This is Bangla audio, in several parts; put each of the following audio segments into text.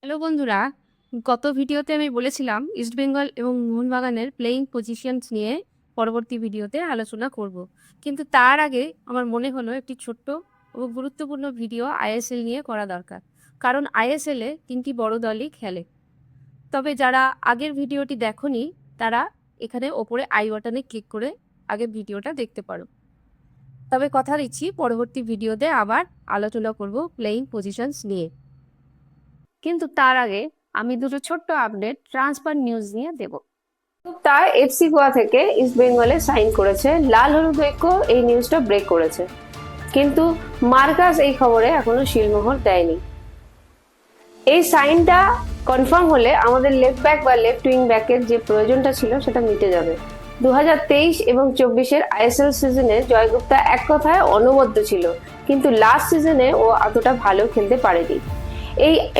হ্যালো বন্ধুরা, গত ভিডিওতে আমি বলেছিলাম ইস্টবেঙ্গল এবং মোহনবাগানের প্লেইং পজিশনস নিয়ে পরবর্তী ভিডিওতে আলোচনা করব। কিন্তু তার আগে আমার মনে হলো একটি ছোট্ট ও গুরুত্বপূর্ণ ভিডিও আইএসএল নিয়ে করা দরকার। কারণ আইএসএলে তিনটি বড় দলই খেলে। তবে যারা আগের ভিডিওটি দেখোনি তারা এখানে ওপরে আই বাটনে ক্লিক করে আগে ভিডিওটা দেখতে পারো। তবে কথা দিচ্ছি পরবর্তী ভিডিওতে আবার আলোচনা করব প্লেইং পজিশনস নিয়ে। কিন্তু তার আগে আমি দুটো ছোট্ট আপডেট ট্রান্সফার নিউজ নিয়ে দেব। তা এফসি গোয়া থেকে ইস্ট বেঙ্গলে সাইন করেছে, লাল হলুদ ঐক্য এই নিউজটা ব্রেক করেছে, কিন্তু মার্কাস এই খবরে এখনো শিলমোহর দেয়নি। এই সাইনটা কনফার্ম হলে আমাদের লেফট ব্যাক বা লেফট উইং ব্যাকের যে প্রয়োজনটা ছিল সেটা মিটে যাবে। 2023 এবং 24-এর আইএসএল সিজনে জয়গুপ্তা এক কথায় অনবদ্য ছিল, কিন্তু লাস্ট সিজনে ও এতটা ভালো খেলতে পারেনি।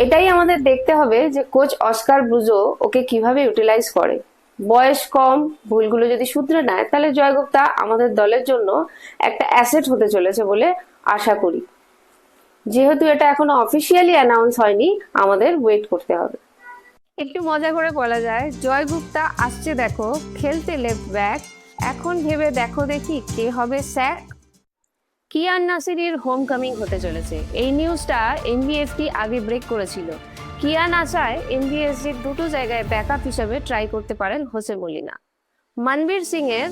এটাই আমাদের দেখতে হবে যে কোচ অস্কার ব্রুজো ওকে কিভাবে ইউটিলাইজ করে। বয়স কম, ভুলগুলো যদি শুধরে নেয় তাহলে জয়গুপ্তা আমাদের দলের জন্য একটা অ্যাসেট হতে চলেছে বলে আশা করি। যেহেতু এটা এখনো অফিসিয়ালি অ্যানাউন্স হয়নি, আমাদের ওয়েট করতে হবে। একটু মজা করে বলা যায়, জয়গুপ্তা আসছে দেখো খেলতে লেফট ব্যাক, এখন ভেবে দেখো দেখি কে হবে স্যার। কিয়ান নাসিরের হোম কামিং হতে চলেছে, এই নিউজটা এনবিএফটি আগে ব্রেক করেছিল। কিয়ান আসায় এনবিএসজির দুটো জায়গায় ব্যাকআপ হিসাবে ট্রাই করতে পারেন হোসে মলিনা। মনবীর সিং এর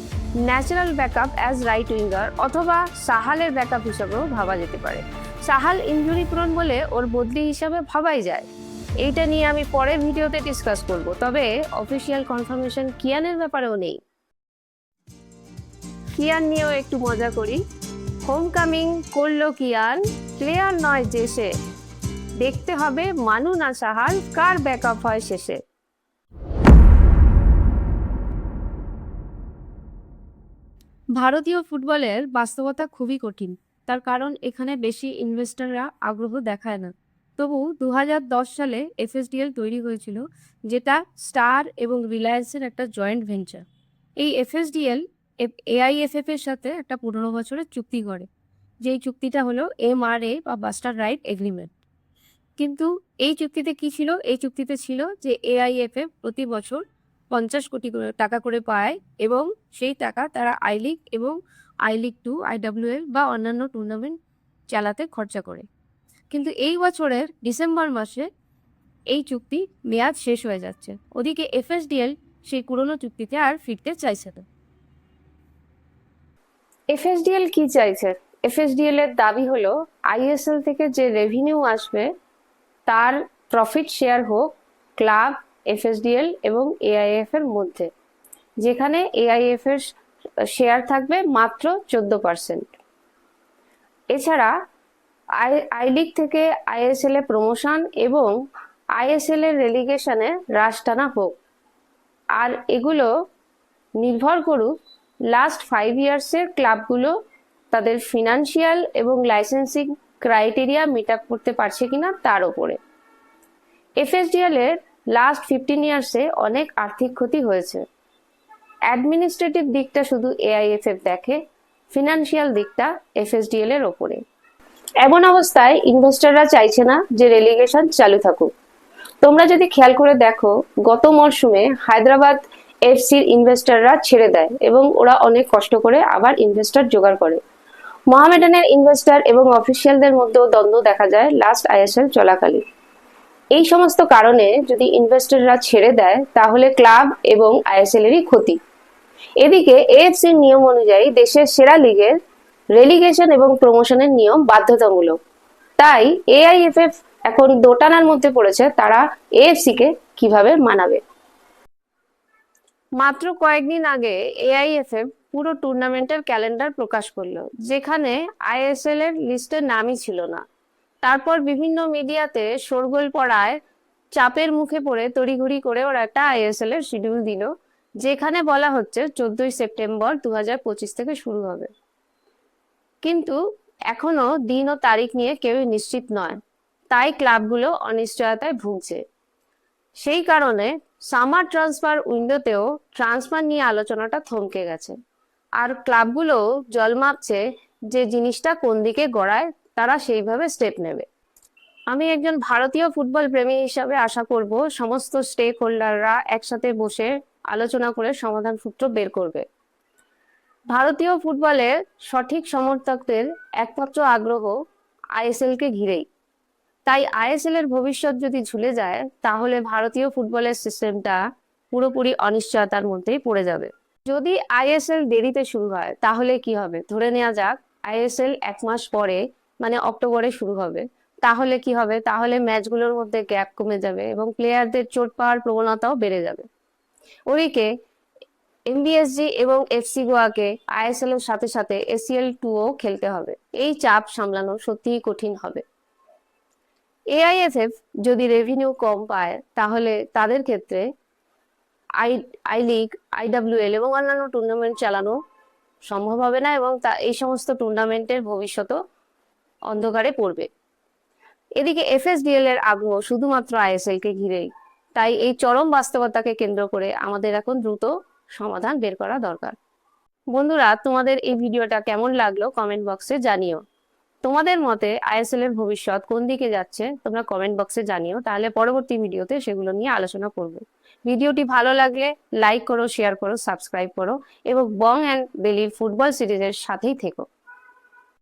natural backup as right winger অথবা সাহালের ব্যাকআপ হিসাবেও ভাবা যেতে পারে। সাহাল ইনজুরি প্রোন বলে ওর বদলি হিসাবে ভাবাই যায়। এইটা নিয়ে আমি পরের ভিডিওতে ডিসকাস করব, তবে অফিসিয়াল কনফার্মেশন কিয়ানের ব্যাপারেও নেই। কিয়ান নিয়েও একটু মজা করি। হোম কামিং করলো কিয়ান, প্লেয়ার নয় যে সে, দেখতে হবে মানু না সাহাল কার ব্যাকআপ হয় শেষে। ভারতীয় ফুটবলের বাস্তবতা খুবই কঠিন, তার কারণ এখানে বেশি ইনভেস্টররা আগ্রহ দেখায় না। তবু 2010 সালে এফএসডিএল তৈরি হয়েছিল, যেটা স্টার এবং রিলায়েন্সের একটা জয়েন্ট ভেঞ্চার। এই এফএসডিএল এআইএফএফ এর সাথে একটা 15 বছরের চুক্তি করে, যেই চুক্তিটা হলো এমআরএ বা বাস্টার রাইট এগ্রিমেন্ট। কিন্তু এই চুক্তিতে কি ছিল? এই চুক্তিতে ছিল যে এআইএফএফ প্রতি বছর 50 কোটি টাকা করে পায় এবং সেই টাকা তারা আই লিগ এবং আই লিগ 2, আইডব্লিউএল বা অন্যান্য টুর্নামেন্ট চালাতে খরচা করে। কিন্তু এই বছরের ডিসেম্বর মাসে এই চুক্তি মেয়াদ শেষ হয়ে যাচ্ছে। ওদিকে এফএসডিএল সেই পুরনো চুক্তিতে আর ফিরতে চাইছে না। এফএসডিএল কি চাইছে? এফএসডিএল এর দাবি হলো আইএসএল থেকে যে রেভিনিউ আসবে তার প্রফিট শেয়ার হোক ক্লাব, এফএসডিএল এবং এআইএফ এর মধ্যে, যেখানে এআইএফ এর শেয়ার থাকবে মাত্র 14%। এছাড়া আই লিগ থেকে আইএসএল এ প্রমোশন এবং আইএসএল এর রেলিগেশনে হ্রাস টানা হোক। আর এগুলো নির্ভর করুক লাস্ট 5 ইয়ার্সের ক্লাবগুলো তাদের ফিনান্সিয়াল এবং লাইসেন্সিং ক্রাইটেরিয়া মিট আপ করতে পারছে কিনা তার উপরে। এফএসডিএল এর লাস্ট 15 ইয়ার্সে অনেক আর্থিক ক্ষতি হয়েছে। অ্যাডমিনিস্ট্রেটিভ দিকটা শুধু এআইএফএফ দেখে, ফিনান্সিয়াল দিকটা এফএসডিএল এর ওপরে। এমন অবস্থায় ইনভেস্টররা চাইছে না যে রেলিগেশন চালু থাকুক। তোমরা যদি খেয়াল করে দেখো, গত মরশুমে হায়দ্রাবাদ এফসির ইনভেস্টররা ছেড়ে দেয় এবং ওরা অনেক কষ্ট করে আবার ইনভেস্টর জোগাড় করে। মোহামেডানের ইনভেস্টর এবং অফিসিয়ালদের মধ্যেও দ্বন্দ্ব দেখা যায় লাস্ট আইএসএল চলাকালীন। এই সমস্ত কারণে যদি ইনভেস্টররা ছেড়ে দেয় তাহলে ক্লাব এবং আইএসএল এরই ক্ষতি। এদিকে এএফসির নিয়ম অনুযায়ী দেশের সেরা লিগের রেলিগেশন এবং প্রমোশনের নিয়ম বাধ্যতামূলক। তাই এআইএফএফ এখন দোটানার মধ্যে পড়েছে, তারা এএফসি কে কিভাবে মানাবে। মাত্র কয়েকদিন আগে এআইএফএফ পুরো টুর্নামেন্টের ক্যালেন্ডার প্রকাশ করলো, যেখানে আইএসএল এর লিস্টে নামই ছিল না। তারপর বিভিন্ন মিডিয়াতে শোরগোল পড়ায় চাপের মুখে পড়ে তড়িঘড়ি করে ওরা একটা আইএসএল এর শিডিউল দিল, যেখানে বলা হচ্ছে 14 সেপ্টেম্বর 2025 থেকে শুরু হবে। কিন্তু এখনো দিন ও তারিখ নিয়ে কেউই নিশ্চিত নয়, তাই ক্লাবগুলো অনিশ্চয়তায় ভুগছে। সেই কারণে সামার ট্রান্সফার উইন্ডোতেও ট্রান্সফার নিয়ে আলোচনাটা থমকে গেছে, আর ক্লাবগুলো জল মাপছে যে জিনিসটা কোন দিকে গড়ায় তারা সেইভাবে স্টেপ নেবে। আমি একজন ভারতীয় ফুটবল প্রেমী হিসাবে আশা করব সমস্ত স্টেক হোল্ডাররা একসাথে বসে আলোচনা করে সমাধান সূত্র বের করবে। ভারতীয় ফুটবলের সঠিক সমর্থকদের একমাত্র আগ্রহ আইএসএল কে ঘিরেই। তাই আইএসএল এর ভবিষ্যৎ যদি ঝুলে যায় তাহলে ভারতীয় ফুটবলের সিস্টেমটা পুরোপুরি অনিশ্চয়তার মধ্যেই পড়ে যাবে। যদি আইএসএল দেরিতে শুরু হয় তাহলে কি হবে? ধরে নেওয়া যাক আইএসএল 1 মাস পরে, মানে অক্টোবরে শুরু হবে। তাহলে কি হবে? তাহলে ম্যাচগুলোর মধ্যে গ্যাপ কমে যাবে এবং প্লেয়ারদের চোট পাওয়ার প্রবণতাও বেড়ে যাবে। ওদিকে এমবিএসজি এবং এফসি গোয়াকে আইএসএল এর সাথে সাথে এসিএল 2ও খেলতে হবে। এই চাপ সামলানো সত্যিই কঠিন হবে। এআইএফএফ যদি রেভিনিউ কম পায় তাহলে তাদের ক্ষেত্রে আই আই লিগ, আইডব্লিউএল এবং অন্যান্য টুর্নামেন্ট চালানো সম্ভব হবে না এবং এই সমস্ত টুর্নামেন্টের ভবিষ্যৎও অন্ধকারে পড়বে। এদিকে এফএসডিএল এর আগ্রহ শুধুমাত্র আইএসএল কে ঘিরেই। তাই এই চরম বাস্তবতাকে কেন্দ্র করে আমাদের এখন দ্রুত সমাধান বের করা দরকার। বন্ধুরা, তোমাদের এই ভিডিওটা কেমন লাগলো কমেন্ট বক্সে জানিও। তোমাদের মতে আইএসএল এর ভবিষ্যৎ কোন দিকে যাচ্ছে তোমরা কমেন্ট বক্সে জানিও, তাহলে পরবর্তী ভিডিওতে সেগুলো নিয়ে আলোচনা করব। ভিডিওটি ভালো লাগলে লাইক করো, শেয়ার করো, সাবস্ক্রাইব করো এবং বং অ্যান্ড বেলির ফুটবল সিরিজের সাথেই থেকো।